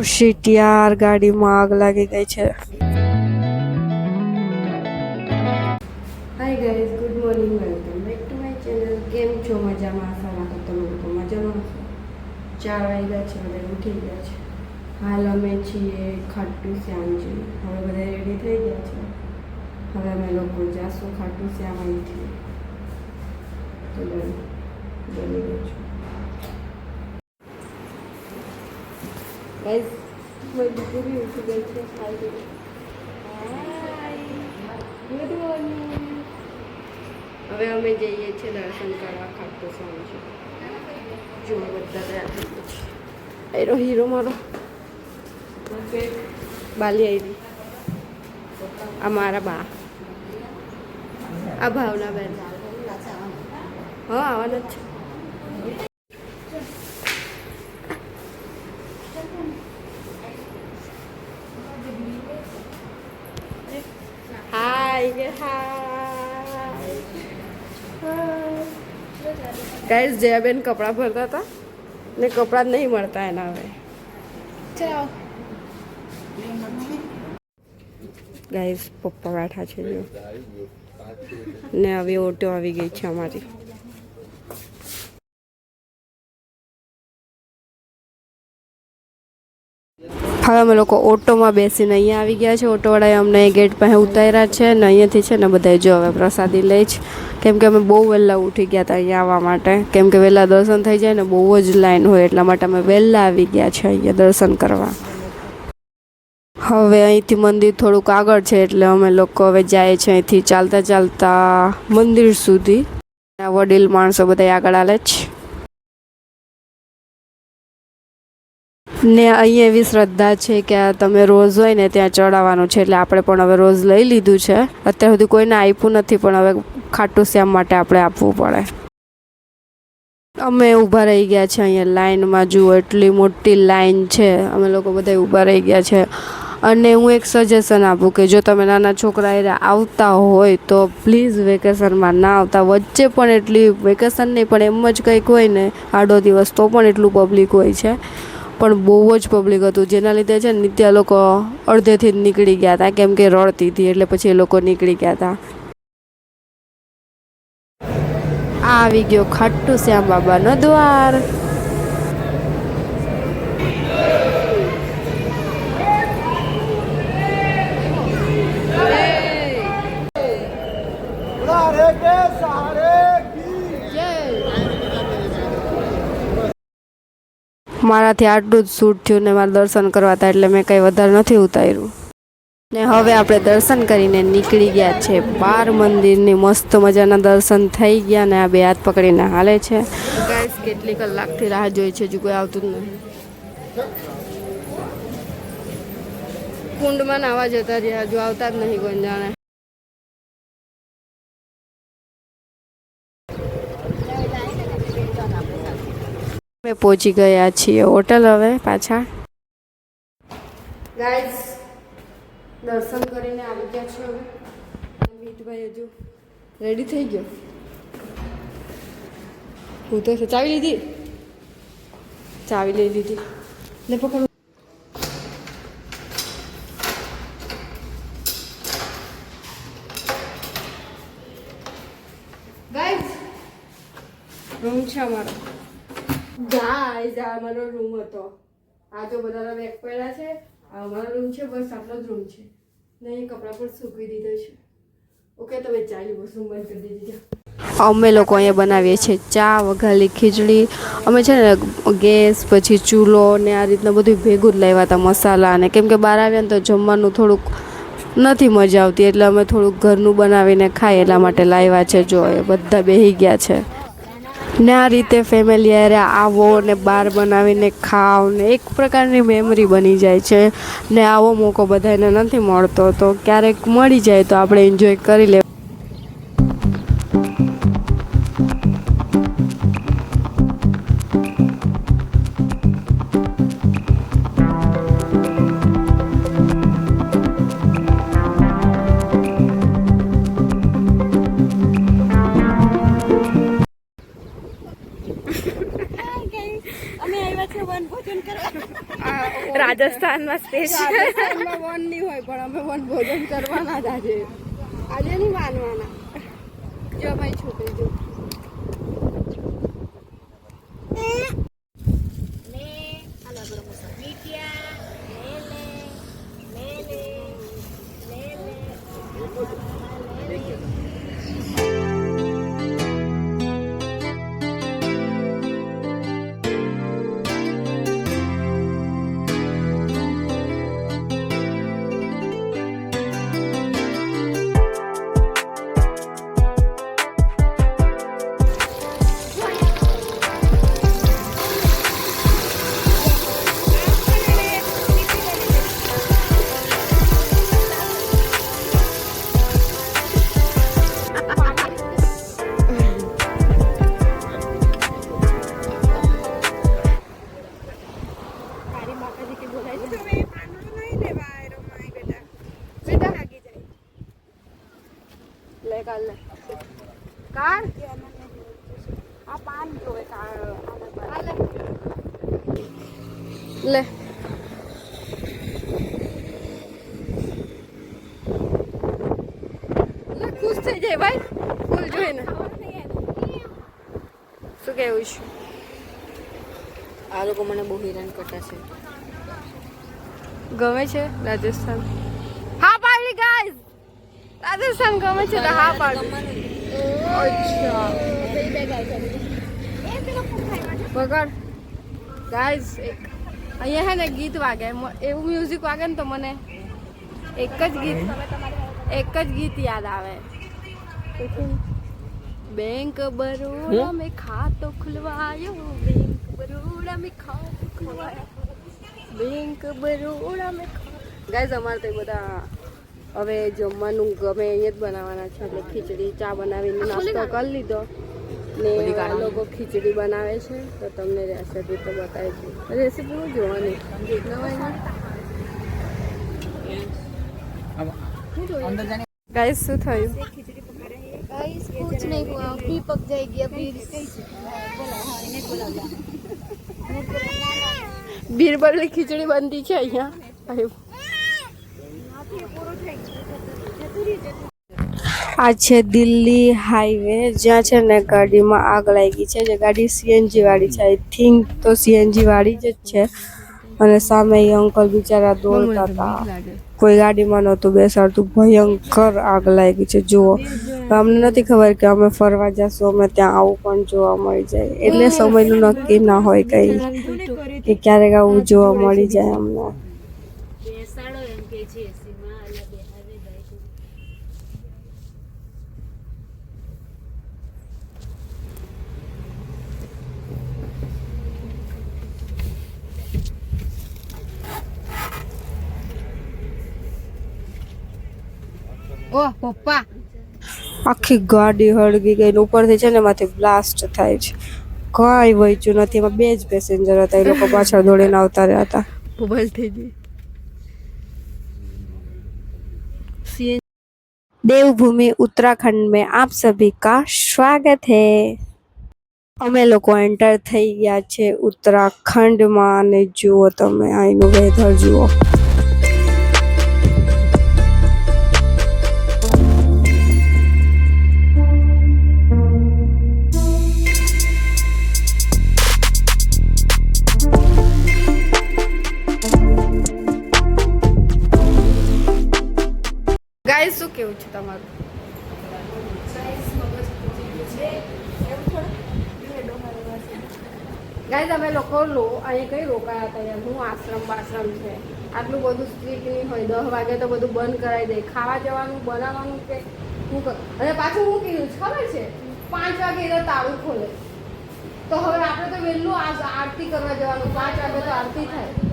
Sheet યાર, ગાડીમાં આગ લાગી ગઈ છે. Hi guys, good morning, welcome back to my channel. કેમ છો? મજામાં? આશા રાખું તમે લોકો મજામાં હશો. 4 વાગ્યા છે, બધા ઉઠી ગયા છે. હાલ અમે છીએ ખાટુ શ્યામજી. હવે બધા રેડી થઈ ગયા છે. હવે અમે લોકો જાશું ખાટુ શ્યામ અહીંથી. તો બની ગયો છું ગાઈઝ. મારી પૂરી ઉઠી ગઈ છે. હાય, ગુડ મોર્નિંગ. હવે અમે જઈએ છીએ દર્શન કરવા ખાટુ શ્યામજી. જો બધા તૈયાર થઈ ગયા છે. એરો હીરો મારો બાલી આવી. આ મારા બા, આ ભાવના બેન. હા, આવવાના જ છે. ગાઈઝ, જયાબેન કપડાં ભરતા હતા ને કપડાં જ નહીં મળતા એના. હવે ચાલો ગાઈઝ, પપ્પા બેઠા છે ને હવે ઓટો આવી ગઈ છે અમારી. હવે અમે લોકો ઓટોમાં બેસીને અહીંયા આવી ગયા છે. ઓટોવાળાએ અમને ગેટ પાસે ઉતાર્યા છે ને અહીંયાથી છે ને બધા જો હવે પ્રસાદી લે છે. કેમ કે અમે બહુ વહેલા ઉઠી ગયા હતા અહીંયા આવવા માટે. કેમ કે વહેલા દર્શન થઈ જાય ને બહુ જ લાઈન હોય, એટલા માટે અમે વહેલા આવી ગયા છે અહીંયા દર્શન કરવા. હવે અહીંથી મંદિર થોડુંક આગળ છે એટલે અમે લોકો હવે જાય છે અહીંથી ચાલતા ચાલતા મંદિર સુધી. વડીલ માણસો બધા આગળ હાલે છે ને અહીંયા એવી શ્રદ્ધા છે કે આ તમે રોજ હોય ને ત્યાં ચડાવવાનું છે. એટલે આપણે પણ હવે રોજ લઈ લીધું છે. અત્યાર સુધી કોઈને આપ્યું નથી, પણ હવે ખાટુ શ્યામ માટે આપણે આપવું પડે. અમે ઊભા રહી ગયા છે અહીંયા લાઈનમાં. જુઓ એટલી મોટી લાઈન છે. અમે લોકો બધા ઊભા રહી ગયા છે. અને હું એક સજેશન આપું કે જો તમે નાના છોકરા આવતા હોય તો પ્લીઝ વેકેશનમાં ના આવતા. વચ્ચે પણ એટલી વેકેશન નહીં પણ એમ જ કંઈક હોય ને આડો દિવસ તો પણ એટલું પબ્લિક હોય છે. પણ બહુ જ પબ્લિક હતું, જેના લીધે છે ને નિત્યા લોકો અડધેથી જ નીકળી ગયા હતા. કેમ કે રડતી હતી એટલે પછી એ લોકો નીકળી ગયા હતા. આવી ગયો ખાટુ શ્યામ બાબાનો દ્વાર. મારાથી આટલું જ શૂટ થયું ને મારે દર્શન કરવા હતા એટલે મેં કંઈ વધારે નથી ઉતાર્યું. ને હવે આપણે દર્શન કરીને નીકળી ગયા છે બહાર મંદિરની. મસ્ત મજાના દર્શન થઈ ગયા ને આ બે હાથ પકડીને હાલે છે. ગાઈસ, કેટલી કલાકથી રાહ જોઈ છે, હજુ કોઈ આવતું જ નહીં. કુંડમાં નાવા જતા રહ્યા, હજુ આવતા જ નહીં કોઈ જાણે. અમે પહોંચી ગયા છીએ હોટલ હવે પાછા. ગાઈસ, દર્શન કરીને આવી ગયા છો. હવે મીઠભાઈ હજુ રેડી થઈ ગયો. હું તો ચાવી લીધી, ચાવી લઈ લીધી. લે પકડ. ગાઈસ, રૂમ છે અમારો. ગાઈસ, આ અમારો રૂમ હતો. આ જો બધા બેગ પડ્યા છે. આ અમારો રૂમ છે, બસ આટલો જ રૂમ છે. નહીં, કપડાં પણ સૂકવી દીધા છે. ઓકે, તમે ચાલી બસ રૂમ બંધ કરી દીધી. અમે લોકો અહીંયા બનાવીએ છીએ ચા, વઘારેલી ખીચડી. અમે છે ને ગેસ પછી ચૂલો ને આ રીતના બધું ભેગું જ લાવ્યા હતા, મસાલા. અને કેમ કે બહાર આવ્યા ને તો જમવાનું થોડુંક નથી મજા આવતી એટલે અમે થોડુંક ઘરનું બનાવીને ખાઈએ એટલા માટે લાવ્યા છે. જો એ બધા બેસી ગયા છે ને આ રીતે ફેમિલી યારે આવો ને બહાર બનાવીને ખાઓ ને એક પ્રકારની મેમરી બની જાય છે. ને આવો મોકો બધાને નથી મળતો, તો ક્યારેક મળી જાય તો આપણે એન્જોય કરી લેવું. રાજસ્થાનમાં સ્પેશિયલ રાજસ્થાનમાં વન નહીં હોય પણ અમે વન ભોજન કરવાના જ આજે નહીં માનવાના જો અમારી છોકરી જો કાર આ પાન જોવે કાર લે ખુશ થઈ જાય ભાઈ ફૂલ જોઈને શું કેવું છે આ લોકો મને બહુ હેરાન કરતા છે ગમે છે રાજસ્થાન હા પાડી ગાઈઝ રાજસ્થાન ગમે છે તો હા પાડી અચ્છા પકડ ગાઈઝ અહીંયા હે ને ગીત વાગે એવું મ્યુઝિક વાગે ને તો મને એક જ ગીત યાદ આવે બેંક બરોડા में खातो खुलवायो बैंक बरोड़ा में खातो खुलवायो બેંક બરોડા में ગાઈઝ અમારે તો બધા હવે જમવાનું ગમે અહીંયા જ બનાવવાના છે એટલે ખીચડી ચા બનાવીને નાસ્તો કરી લીધો ને આ લોકો ખીચડી બનાવે છે તો તમને રેસીપી તો બતાવી છે રેસીપી હું જોવાની ગાઈસ શું થયું गाइस कुछ नहीं हुआ अभी पक जाएगी अभी બીરબલની ખીચડી બનતી છે અહીંયા આ છે દિલ્હી હાઈવે જ્યાં છે ને ગાડીમાં આગ લાગી છે જે ગાડી સીએનજી વાળી છે આઈ થિંક તો સીએનજી વાળી જ છે અને સામે એ અંકલ બિચારા દોડતા હતા કોઈ ગાડીમાં નહોતું બેસાડતું ભયંકર આગ લાગી છે જુઓ અમને નથી ખબર કે અમે ફરવા જશું અમે ત્યાં આવું પણ જોવા મળી જાય એટલે સમયનું નક્કી ના હોય કઈ કે ક્યારેક આવું જોવા મળી જાય અમને ઓહ પપ્પા આખી ગાડી હળગી ગઈ ઉપરથી છે ને એમાંથી બ્લાસ્ટ થાય છે કઈ વચ્યું નથી એમાં બે જ પેસેન્જર હતા એ લોકો પાછળ દોડીને આવતા રહ્યા હતા મોબાઈલ થઈ ગઈ देवभूमि उत्तराखंड में आप सभी का स्वागत है અમે લોકો એન્ટર થઈ ગયા છે ઉત્તરાખંડમાં અને જુઓ તમે અહીંનું વેધર જુઓ ગાઈસ શું કેવું છે તમારું ગાઈસ અમે લોકો અહીં કઈ રોકાયા હતા યાર હું આશ્રમ છે આટલું બધું સ્ટ્રીક નહીં હોય 10 વાગે તો બધું બંધ કરાવી દે ખાવા જવાનું બનાવવાનું કે હું અને પાછું હું કીધું ખબર છે 5 વાગે તો તાળું ખોલે તો હવે આપણે તો વહેલું આરતી કરવા જવાનું 5 વાગે તો આરતી થાય